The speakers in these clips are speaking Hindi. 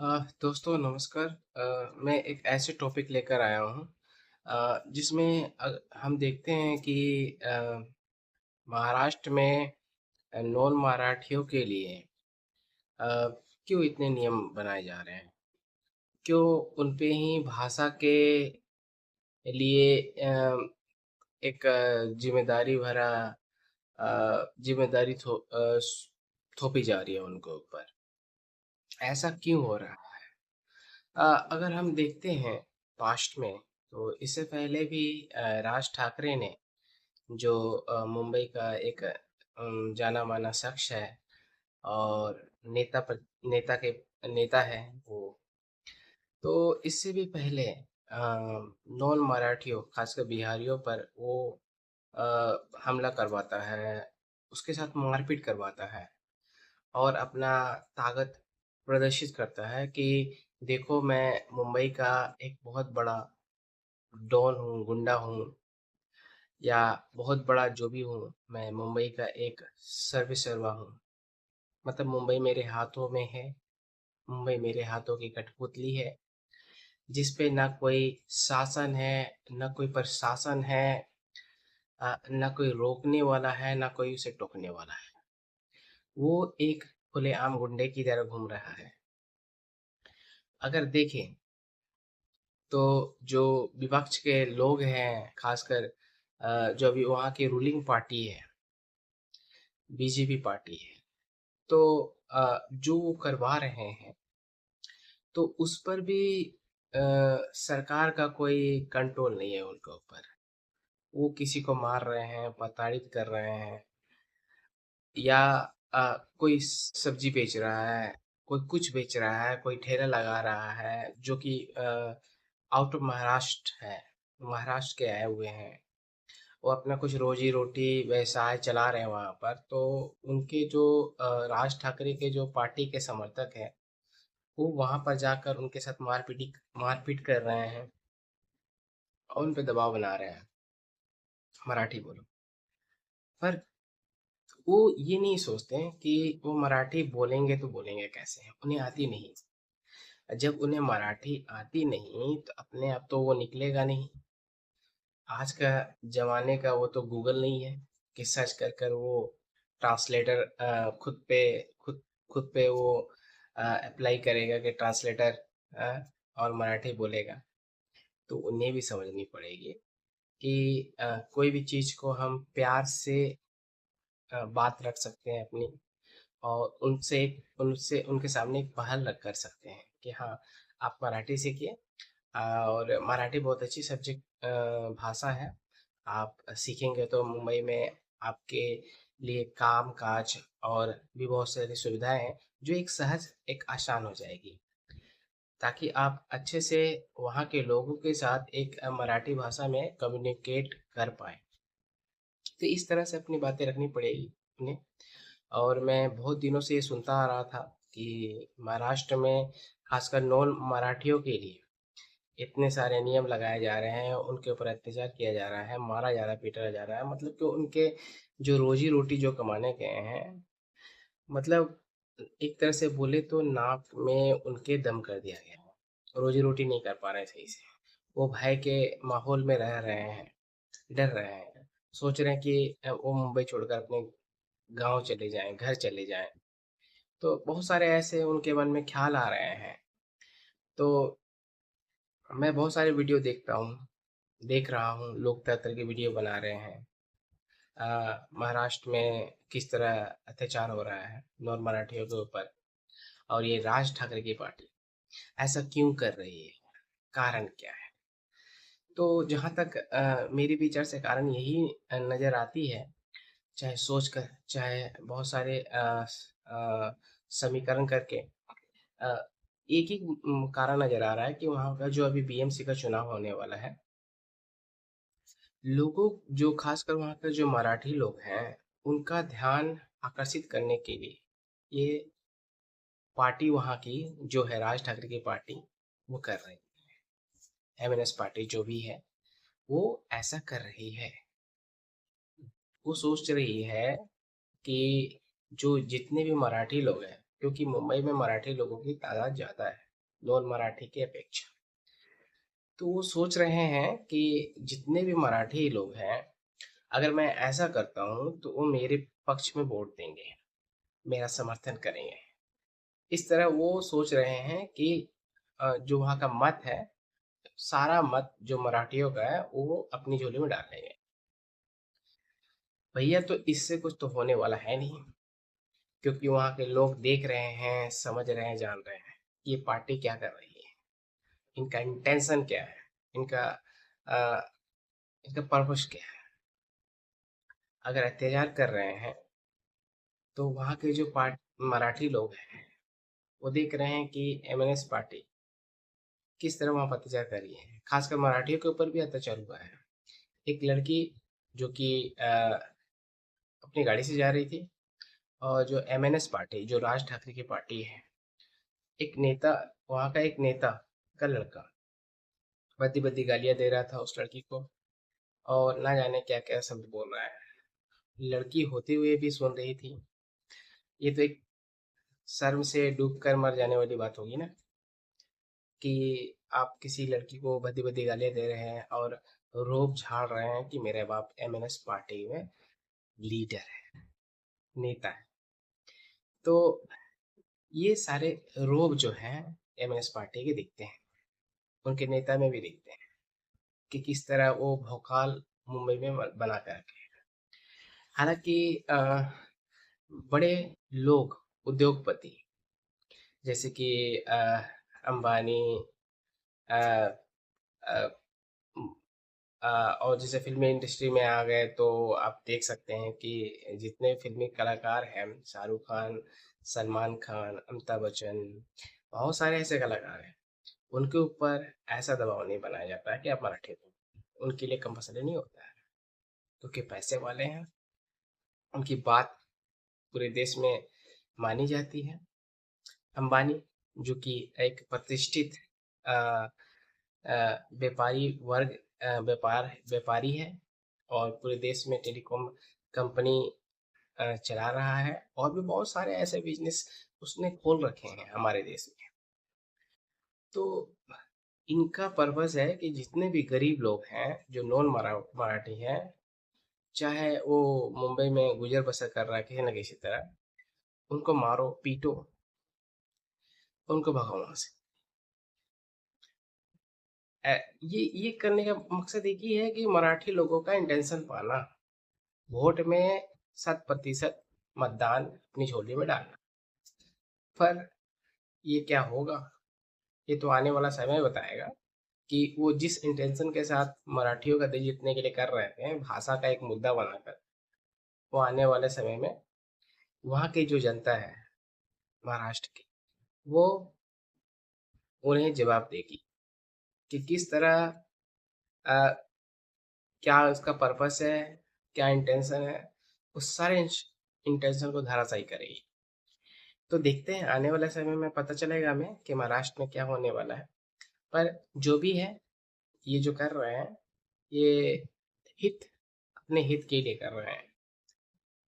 दोस्तों नमस्कार। मैं एक ऐसे टॉपिक लेकर आया हूँ जिसमें हम देखते हैं कि महाराष्ट्र में नॉन मराठियों के लिए अ, क्यों इतने नियम बनाए जा रहे हैं? क्यों उन पे ही भाषा के लिए एक जिम्मेदारी भरा जिम्मेदारी थोपी जा रही है उनके ऊपर? ऐसा क्यों हो रहा है? अगर हम देखते हैं पास्ट में, तो इससे पहले भी राज ठाकरे ने जो मुंबई का एक जाना माना शख्स है और नेता के नेता है वो। तो इससे भी पहले नॉन मराठियों खासकर बिहारियों पर वो अ, हमला करवाता है, उसके साथ मारपीट करवाता है और अपना ताकत प्रदर्शित करता है कि देखो मैं मुंबई का एक बहुत बड़ा डॉन हूँ, गुंडा हूँ या बहुत बड़ा जो भी हूँ, मैं मुंबई का एक सर्वेसर्वा हूँ। मतलब मुंबई मेरे हाथों में है, मुंबई मेरे हाथों की कठपुतली है, जिस पे ना कोई शासन है, ना कोई प्रशासन है, ना कोई रोकने वाला है, ना कोई उसे टोकने वाला है। वो एक खुलेआम गुंडे की तरह घूम रहा है। अगर देखें तो जो विपक्ष के लोग हैं, खासकर जो अभी वहाँ की रूलिंग पार्टी है, बीजेपी पार्टी है, तो जो वो करवा रहे हैं, तो उस पर भी सरकार का कोई कंट्रोल नहीं है उनके ऊपर। वो किसी को मार रहे हैं, प्रताड़ित कर रहे हैं, या कोई सब्जी बेच रहा है, कोई कुछ बेच रहा है, कोई ठेला लगा रहा है जो कि आउट ऑफ महाराष्ट्र है, महाराष्ट्र के आए हुए हैं। वो अपना कुछ रोजी-रोटी व्यवसाय चला रहे हैं वहाँ पर, तो उनके जो राज ठाकरे के जो पार्टी के समर्थक हैं, वो वहाँ पर जाकर उनके साथ मारपीट कर रहे हैं और उन पे दबाव बना रहे हैं, मराठी बोलो। पर वो ये नहीं सोचते हैं कि वो मराठी बोलेंगे तो बोलेंगे कैसे? उन्हें आती नहीं। जब उन्हें मराठी आती नहीं, तो अपने आप तो वो निकलेगा नहीं। आज का ज़माने का वो तो गूगल नहीं है कि सर्च कर कर वो ट्रांसलेटर खुद खुद पे वो अप्लाई करेगा कि ट्रांसलेटर और मराठी बोलेगा। तो उन्हें भी समझनी पड़ेगी कि कोई भी चीज़ को हम प्यार से बात रख सकते हैं अपनी, और उनसे उनके सामने एक पहल रख कर सकते हैं कि हाँ, आप मराठी सीखिए। और मराठी बहुत अच्छी सब्जेक्ट भाषा है। आप सीखेंगे तो मुंबई में आपके लिए काम-काज और भी बहुत सारी सुविधाएँ हैं, जो एक सहज एक आसान हो जाएगी, ताकि आप अच्छे से वहाँ के लोगों के साथ एक मराठी भाषा में कम्युनिकेट कर पाएँ। तो इस तरह से अपनी बातें रखनी पड़ेगी उन्हें। और मैं बहुत दिनों से ये सुनता आ रहा था कि महाराष्ट्र में खासकर नॉन मराठियों के लिए इतने सारे नियम लगाए जा रहे हैं, उनके ऊपर अत्याचार किया जा रहा है, मारा जा रहा है, पीटा जा रहा है। मतलब कि उनके जो रोजी-रोटी जो कमाने गए हैं, मतलब एक तरह से बोले तो नाक में उनके दम कर दिया गया है। रोजी-रोटी नहीं कर पा रहे हैं सही से। वो भय के माहौल में रह रहे हैं, डर रहे हैं। सोच रहे हैं कि वो मुंबई छोड़कर अपने गाँव चले जाएँ, घर चले जाएँ। तो बहुत सारे ऐसे उनके मन में ख़्याल आ रहे हैं। तो मैं बहुत सारे वीडियो देखता हूँ, देख रहा हूँ, लोग तरह-तरह की वीडियो बना रहे हैं। महाराष्ट्र में किस तरह अत्याचार हो रहा है नॉन मराठियों के ऊपर, और ये राज ठाकरे की पार्टी ऐसा क्यों कर रही है? कारण क्या है? तो जहाँ तक मेरे विचार से कारण यही नज़र आती है, चाहे सोच कर, चाहे बहुत सारे समीकरण करके, अ, एक ही कारण नज़र आ रहा है कि वहाँ का जो अभी बीएमसी का चुनाव होने वाला है, लोगों जो खासकर वहाँ के जो मराठी लोग हैं, उनका ध्यान आकर्षित करने के लिए ये पार्टी वहाँ की जो है राज ठाकरे की पार्टी, वो कर रही है। एमएनएस पार्टी जो भी है, वो ऐसा कर रही है। वो सोच रही है कि जो जितने भी मराठी लोग हैं, क्योंकि मुंबई में मराठी लोगों की तादाद ज़्यादा है। नॉन मराठी की अपेक्षा। तो वो सोच रहे हैं कि जितने भी मराठी लोग हैं, अगर मैं ऐसा करता हूँ तो वो मेरे पक्ष में वोट देंगे, मेरा समर्थन करेंगे। इस तरह वो सोच रहे हैं कि जो वहाँ का मत है, सारा मत जो मराठियों का है वो अपनी झोली में डाल लेंगे। भैया तो इससे कुछ तो होने वाला है नहीं, क्योंकि वहाँ के लोग देख रहे हैं, समझ रहे हैं, जान रहे हैं ये पार्टी क्या कर रही है, इनका इंटेंशन क्या है, इनका अ, इनका पर्पस क्या है। अगर अत्याचार कर रहे हैं तो वहाँ के जो पार्ट मराठी लोग हैं वो देख रहे हैं कि एमएनएस पार्टी किस तरह वहाँ पर अत्याचार कर रही है। खासकर मराठियों के ऊपर भी अत्याचार हुआ है। एक लड़की जो कि अपनी गाड़ी से जा रही थी, और जो एमएनएस पार्टी जो राज ठाकरे की पार्टी है, एक नेता, वहाँ का एक नेता का लड़का बद्दी बद्दी गालियाँ दे रहा था उस लड़की को, और ना जाने क्या क्या शब्द बोल रहा है। लड़की होते हुए भी सुन रही थी। ये तो एक शर्म से डूब कर मर जाने वाली बात होगी ना, कि आप किसी लड़की को भद्दी भद्दी गालियाँ दे रहे हैं और रोब झाड़ रहे हैं कि मेरे बाप एमएनएस पार्टी में लीडर है, नेता है। तो ये सारे रोब जो हैं एमएनएस पार्टी के दिखते हैं, उनके नेता में भी दिखते हैं कि किस तरह वो भौकाल मुंबई में बना कर रखे। हालांकि बड़े लोग, उद्योगपति, जैसे कि अंबानी, अ, अ, अ, और जैसे फिल्मी इंडस्ट्री में आ गए तो आप देख सकते हैं कि जितने फिल्मी कलाकार हैं, शाहरुख खान, सलमान खान, अमिताभ बच्चन, बहुत सारे ऐसे कलाकार हैं, उनके ऊपर ऐसा दबाव नहीं बनाया जाता है कि आप मराठी बोलो, उनके लिए कंपल्सरी नहीं होता है, क्योंकि पैसे वाले हैं, उनकी बात पूरे देश में मानी जाती है। अंबानी जो कि एक प्रतिष्ठित अ, व्यापारी वर्ग, व्यापारी है, और पूरे देश में टेलीकॉम कंपनी चला रहा है, और भी बहुत सारे ऐसे बिजनेस उसने खोल रखे हैं हमारे देश में। तो इनका पर्पस है कि जितने भी गरीब लोग हैं जो नॉन मराठी हैं, चाहे वो मुंबई में गुजर बसर कर रहा है किसी न किसी तरह, उनको मारो पीटो, उनको भगाओ वहां से। ये करने का मकसद एक ही है कि मराठी लोगों का इंटेंशन पाना, वोट में 100% मतदान अपनी झोली में डालना। पर ये क्या होगा, ये तो आने वाला समय बताएगा कि वो जिस इंटेंशन के साथ मराठियों का दिल जीतने के लिए कर रहे थे, भाषा का एक मुद्दा बनाकर, वो आने वाले समय में वहाँ की जो जनता है महाराष्ट्र की, वो उन्हें जवाब देगी कि किस तरह, अ, क्या उसका पर्पस है, क्या इंटेंशन है, उस सारे इंटेंशन को धराशायी करेगी। तो देखते हैं आने वाले समय में पता चलेगा हमें कि महाराष्ट्र में क्या होने वाला है। पर जो भी है, ये जो कर रहे हैं, ये हित अपने हित के लिए कर रहे हैं,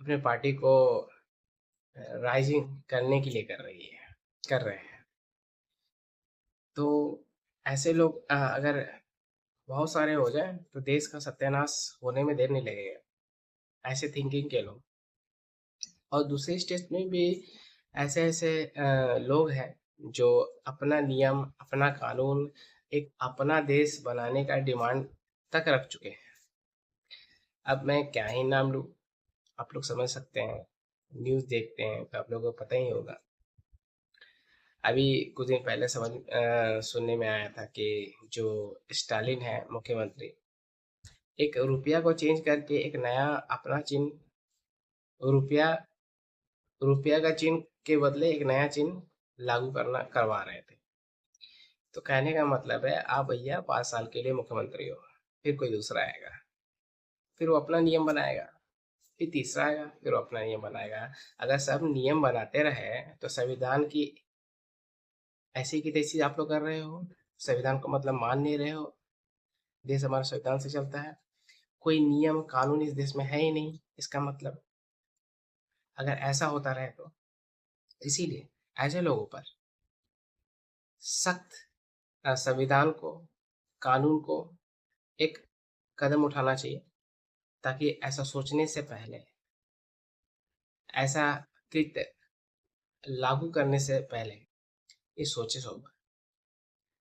अपने पार्टी को राइजिंग करने के लिए कर रहे हैं। तो ऐसे लोग अगर बहुत सारे हो जाएं तो देश का सत्यानाश होने में देर नहीं लगेगा, ऐसे थिंकिंग के लोग। और दूसरे स्टेट में भी ऐसे ऐसे लोग हैं जो अपना नियम, अपना कानून, एक अपना देश बनाने का डिमांड तक रख चुके हैं। अब मैं क्या ही नाम लूँ, आप लोग समझ सकते हैं, न्यूज़ देखते हैं तो आप लोगों को पता ही होगा। अभी कुछ दिन पहले सुनने में आया था कि जो स्टालिन है मुख्यमंत्री, एक रुपया को चेंज करके एक नया अपना चिन्ह, रुपया रुपया का चिन्ह के बदले एक नया चिन्ह लागू करना करवा रहे थे। तो कहने का मतलब है, आप भैया 5 साल के लिए मुख्यमंत्री हो, फिर कोई दूसरा आएगा, फिर वो अपना नियम बनाएगा, फिर तीसरा आएगा, फिर वो अपना नियम बनाएगा। अगर सब नियम बनाते रहे तो संविधान की ऐसी की तैसी आप लोग कर रहे हो, संविधान को मतलब मान नहीं रहे हो। देश हमारा संविधान से चलता है, कोई नियम कानून इस देश में है ही नहीं, इसका मतलब अगर ऐसा होता रहे तो, इसीलिए ऐसे लोगों पर सख्त संविधान को, कानून को एक कदम उठाना चाहिए, ताकि ऐसा सोचने से पहले, ऐसा कृत्य लागू करने से पहले ये सोचे सोच।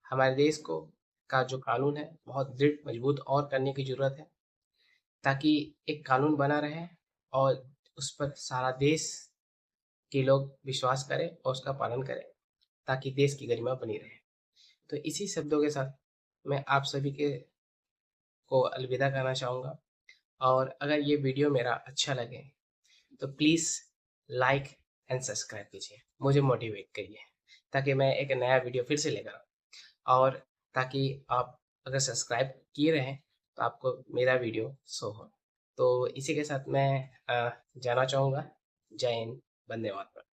हमारे देश को का जो कानून है बहुत दृढ़ मजबूत और करने की ज़रूरत है, ताकि एक कानून बना रहे और उस पर सारा देश के लोग विश्वास करें और उसका पालन करें, ताकि देश की गरिमा बनी रहे। तो इसी शब्दों के साथ मैं आप सभी के को अलविदा कहना चाहूँगा, और अगर ये वीडियो मेरा अच्छा लगे तो प्लीज़ लाइक एंड सब्सक्राइब कीजिए, मुझे मोटिवेट करिए, ताकि मैं एक नया वीडियो फिर से लेकर आऊँ, और ताकि आप अगर सब्सक्राइब किए रहें तो आपको मेरा वीडियो शो हो। तो इसी के साथ मैं जाना चाहूँगा। जय हिंद, वंदे मातरम।